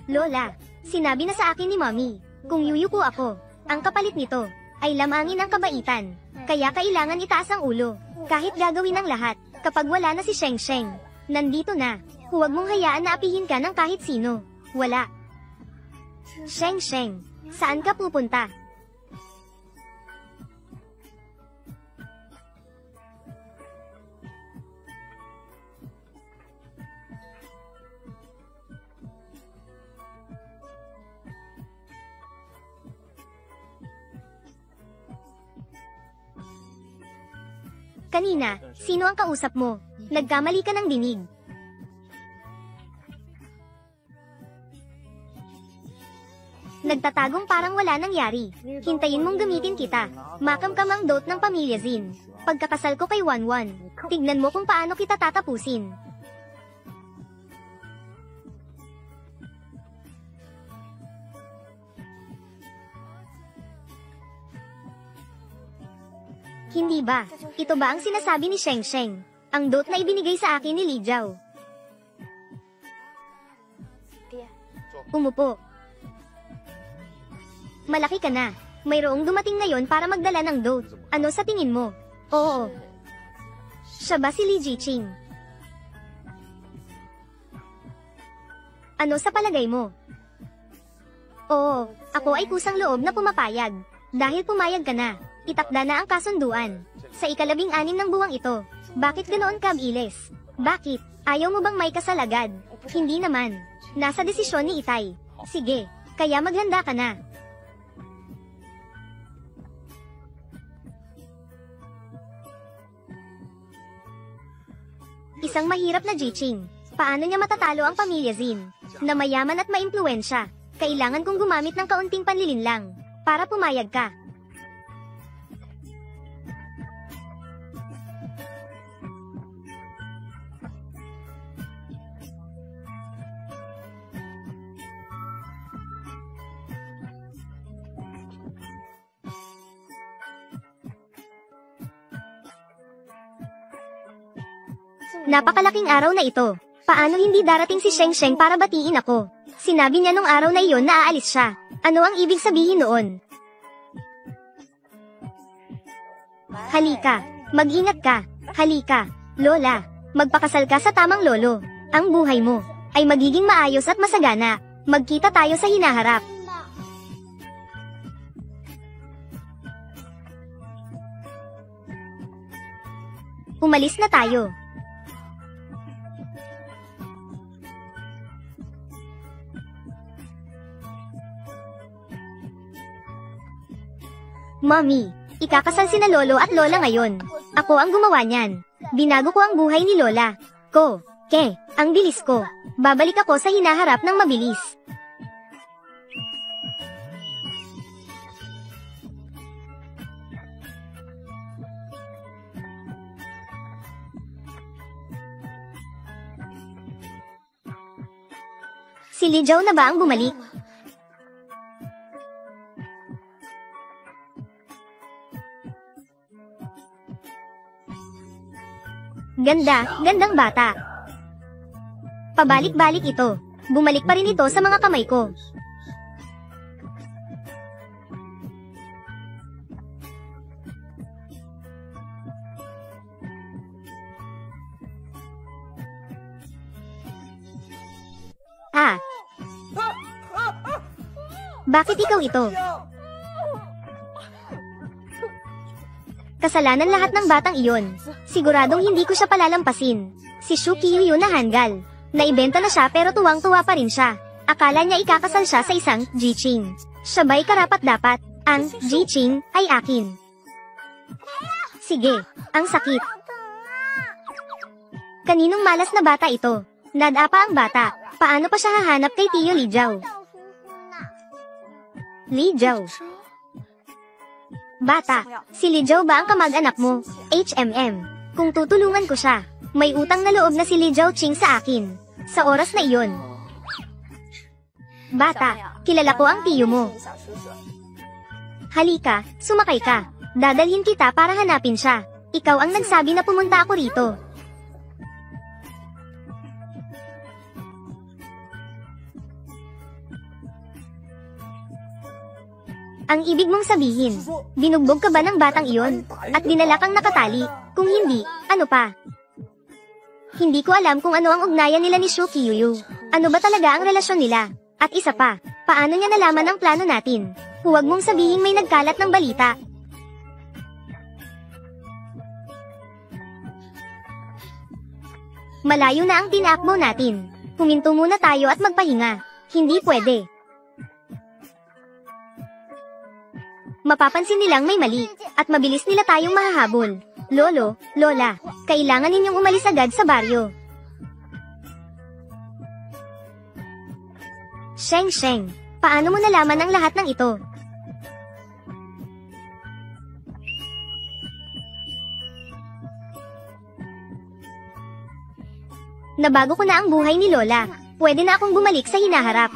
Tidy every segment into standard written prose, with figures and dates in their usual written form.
Lola, sinabi na sa akin ni Mommy, kung yuyuko ako, ang kapalit nito, ay lamangin ang kabaitan. Kaya kailangan itaas ang ulo, kahit gagawin ang lahat, kapag wala na si Sheng Sheng. Nandito na, huwag mong hayaan na apihin ka ng kahit sino. Wala. Sheng Sheng, saan ka pupunta? Kanina, sino ang kausap mo? Nagkamali ka ng dinig. Nagtatagong parang wala nangyari. Hintayin mong gamitin kita. Makamkam ang dot ng pamilya Zin. Pagkakasal ko kay Wanwan, tignan mo kung paano kita tatapusin. Hindi ba? Ito ba ang sinasabi ni Sheng Sheng? Ang dot na ibinigay sa akin ni Li Jiao. Umupo. Malaki ka na. Mayroong dumating ngayon para magdala ng dot. Ano sa tingin mo? Oo. Siya ba si Li Jiqing? Ano sa palagay mo? Oo, ako ay kusang loob na pumapayag. Dahil pumayag ka na, itakda na ang kasunduan. Sa ika-16 ng buwang ito, bakit ganoon ka bilis? Bakit? Ayaw mo bang may kasal agad? Hindi naman. Nasa desisyon ni Itay. Sige, kaya maghanda ka na. Isang mahirap na Jiqing. Paano niya matatalo ang pamilya Zin? Na mayaman at maimpluwensya. Kailangan kong gumamit ng kaunting panlilinlang para pumayag ka. Napakalaking araw na ito. Paano hindi darating si Sheng Sheng para batiin ako? Sinabi niya nung araw na iyon na aalis siya. Ano ang ibig sabihin noon? Halika, mag-ingat ka. Halika, Lola, magpakasal ka sa tamang lolo. Ang buhay mo ay magiging maayos at masagana. Magkita tayo sa hinaharap. Umalis na tayo. Mommy, ikakasal sina Lolo at Lola ngayon. Ako ang gumawa niyan. Binago ko ang buhay ni Lola. Ang bilis ko. Babalik ako sa hinaharap ng mabilis. Si Li Jiao na ba ang bumalik? Gandang bata. Pabalik-balik ito. Bumalik pa rin ito sa mga kamay ko. Bakit ikaw ito? Kasalanan lahat ng batang iyon. Siguradong hindi ko siya palalampasin. Si Shu Qiuyu na hanggal. Naibenta na siya pero tuwang-tuwa pa rin siya. Akala niya ikakasal siya sa isang Jiqing. Siya ba'y karapat-dapat? Ang Jiqing ay akin. Sige, ang sakit. Kaninong malas na bata ito? Nadapa ang bata. Paano pa siya hahanap kay Tio Li Jiao? Li Jiao. Bata, si Li Jiao ba ang kamag-anak mo? Kung tutulungan ko siya, may utang na loob na si Li Jiaqing sa akin. Sa oras na iyon. Bata, kilala ko ang tiyo mo. Halika, sumakay ka. Dadalhin kita para hanapin siya. Ikaw ang nagsabi na pumunta ako rito. Ang ibig mong sabihin, binugbog ka ba ng batang iyon? At dinala kang nakatali? Kung hindi, ano pa? Hindi ko alam kung ano ang ugnayan nila ni Shu Qiuyu. Ano ba talaga ang relasyon nila? At isa pa, paano niya nalaman ang plano natin? Huwag mong sabihin may nagkalat ng balita. Malayo na ang tinakbo natin. Huminto muna tayo at magpahinga. Hindi pwede. Mapapansin nilang may mali, at mabilis nila tayong mahahabol. Lolo, Lola, kailangan ninyong umalis agad sa baryo. Sheng, paano mo nalaman ang lahat ng ito? Nabago ko na ang buhay ni Lola. Pwede na akong bumalik sa hinaharap.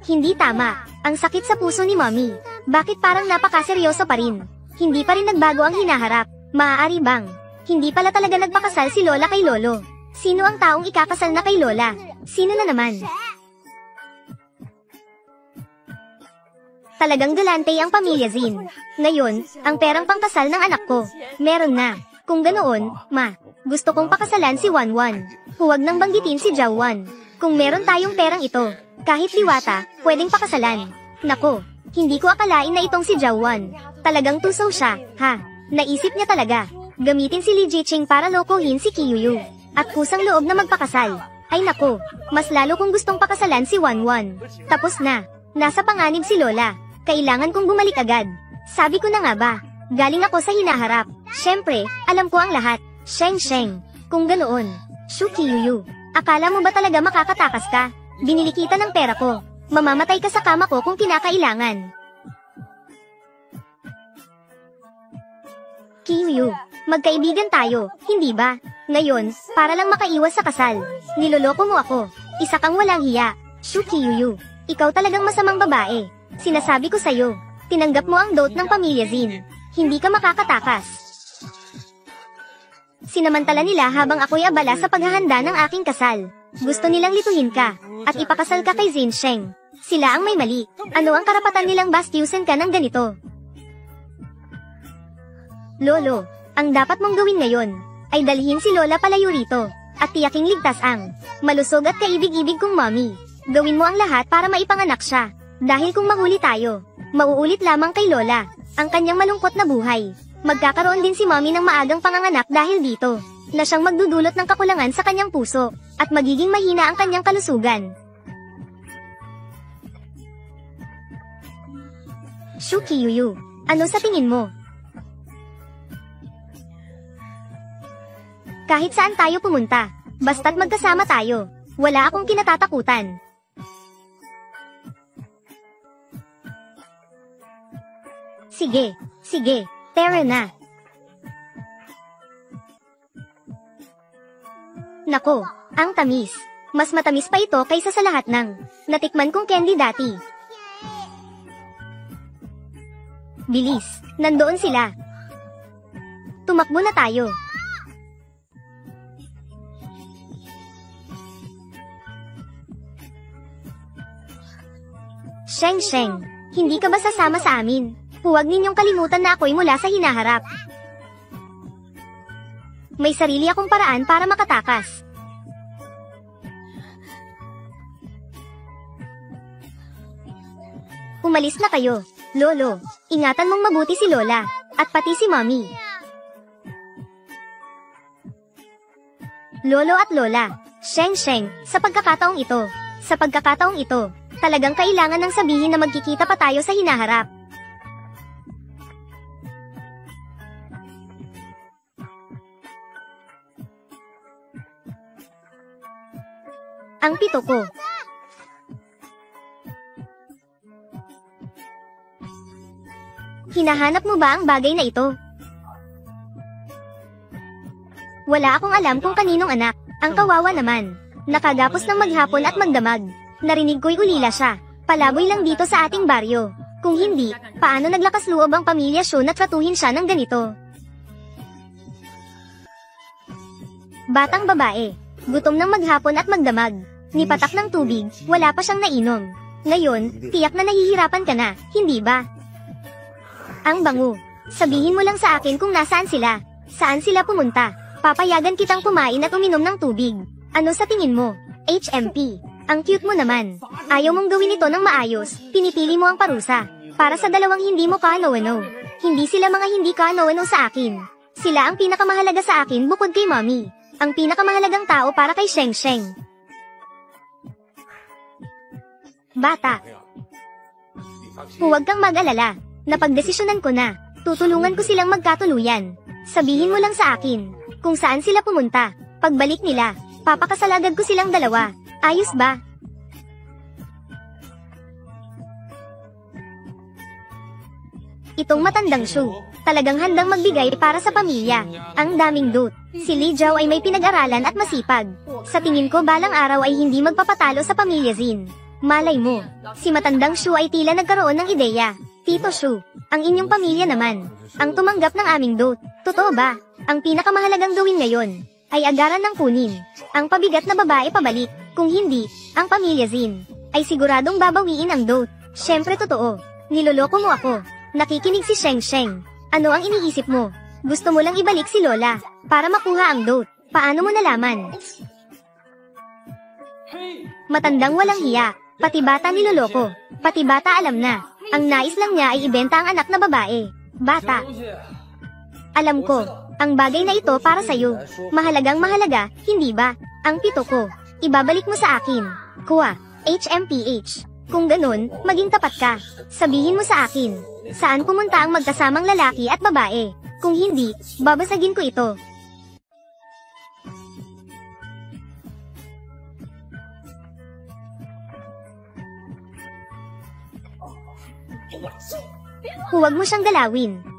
Hindi tama. Ang sakit sa puso ni Mommy. Bakit parang napakaseryoso pa rin? Hindi pa rin nagbago ang hinaharap. Maaari bang hindi pala talaga nagpakasal si Lola kay Lolo? Sino ang taong ikakasal na kay Lola? Sino na naman? Talagang galante ang pamilya Zin. Ngayon, ang perang pangkasal ng anak ko, meron na. Kung ganoon, gusto kong pakasalan si Wanwan. Huwag nang banggitin si Jawan. Kung meron tayong perang ito, kahit liwata, pwedeng pakasalan. Nako, hindi ko akalain na itong si Jawan. Talagang tusaw siya, ha? Naisip niya talaga. Gamitin si Li Jiqing para lokohin si Qiuyu. At kusang loob na magpakasal. Ay nako, mas lalo kong gustong pakasalan si Wanwan. Tapos na. Nasa panganib si Lola. Kailangan kong bumalik agad. Sabi ko na nga ba, galing ako sa hinaharap. Siyempre, alam ko ang lahat. Sheng, kung ganoon. Shu Qiuyu, akala mo ba talaga makakatakas ka? Binili kita ng pera ko. Mamamatay ka sa kama ko kung kinakailangan. Qiuyu, magkaibigan tayo, hindi ba? Ngayon, para lang makaiwas sa kasal, niloloko mo ako. Isa kang walang hiya. Shu Qiuyu, ikaw talagang masamang babae. Sinasabi ko sa'yo, tinanggap mo ang dote ng pamilya Zin. Hindi ka makakatakas. Sinamantala nila habang ako'y abala sa paghahanda ng aking kasal. Gusto nilang lituhin ka, at ipakasal ka kay Zin Sheng. Sila ang may mali. Ano ang karapatan nilang bastyusan ka ng ganito? Lolo, ang dapat mong gawin ngayon, ay dalhin si Lola palayo rito, at tiyaking ligtas ang malusog at kaibig-ibig kong mommy. Gawin mo ang lahat para maipanganak siya. Dahil kung mahuli tayo, mauulit lamang kay Lola ang kanyang malungkot na buhay. Magkakaroon din si Mommy ng maagang panganganak dahil dito, na siyang magdudulot ng kakulangan sa kanyang puso, at magiging mahina ang kanyang kalusugan. Shu Qiuyu, ano sa tingin mo? Kahit saan tayo pumunta, basta't magkasama tayo, wala akong kinatatakutan. Sige, tara na. Nako, ang tamis. Mas matamis pa ito kaysa sa lahat ng natikman kong candy dati. Bilis, nandoon sila. Tumakbo na tayo. Sheng, hindi ka ba sasama sa amin? Huwag ninyong kalimutan na ako'y mula sa hinaharap. May sarili akong paraan para makatakas. Umalis na kayo, Lolo. Ingatan mong mabuti si Lola, at pati si Mommy. Lolo at Lola, Sheng, sa pagkakataong ito, talagang kailangan ng sabihin na magkikita pa tayo sa hinaharap. Ang pito ko. Hinahanap mo ba ang bagay na ito? Wala akong alam kung kaninong anak. Ang kawawa naman. Nakagapos ng maghapon at magdamag. Narinig ko'y ulila siya. Palaboy lang dito sa ating baryo. Kung hindi, paano naglakas loob ang pamilya Shu na tratuhin siya ng ganito? Batang babae, Gutom ng maghapon at magdamag. Nipatak ng tubig, wala pa siyang nainom. Ngayon, tiyak na nahihirapan ka na, hindi ba? Ang bango. Sabihin mo lang sa akin kung nasaan sila. Saan sila pumunta? Papayagan kitang kumain at uminom ng tubig. Ano sa tingin mo? HMP. Ang cute mo naman. Ayaw mong gawin ito ng maayos, pinipili mo ang parusa. Para sa dalawang hindi mo ka-ano-ano. Hindi sila mga hindi ka-ano-ano sa akin. Sila ang pinakamahalaga sa akin bukod kay Mommy. Ang pinakamahalagang tao para kay Sheng Sheng. Bata. Huwag kang mag-alala. Napagdesisyonan ko na. Tutulungan ko silang magkatuluyan. Sabihin mo lang sa akin kung saan sila pumunta. Pagbalik nila, papakasal agad ko silang dalawa. Ayos ba? Itong matandang Shu, talagang handang magbigay para sa pamilya. Ang daming dut. Si Li Jiao ay may pinag-aralan at masipag. Sa tingin ko balang araw ay hindi magpapatalo sa pamilya Zin. Malay mo, si matandang Shu ay tila nagkaroon ng ideya. Tito Shu, ang inyong pamilya naman, ang tumanggap ng aming dot. Totoo ba? Ang pinakamahalagang gawin ngayon, ay agaran ng kunin ang pabigat na babae pabalik. Kung hindi, ang pamilya Zin, ay siguradong babawiin ang dot. Syempre totoo, niloloko mo ako. Nakikinig si Sheng Sheng. Ano ang iniisip mo? Gusto mo lang ibalik si Lola, para makuha ang dot. Paano mo nalaman? Matandang walang hiya, pati bata niloloko, pati bata alam na. Ang nais lang niya ay ibenta ang anak na babae. Bata. Alam ko, ang bagay na ito para sa'yo. Mahalagang mahalaga, hindi ba? Ang pito ko, ibabalik mo sa akin. Kuha, HMPH. Kung ganun, maging tapat ka. Sabihin mo sa akin, saan pumunta ang magkasamang lalaki at babae? Kung hindi, babasagin ko ito. Huwag mo siyang galawin.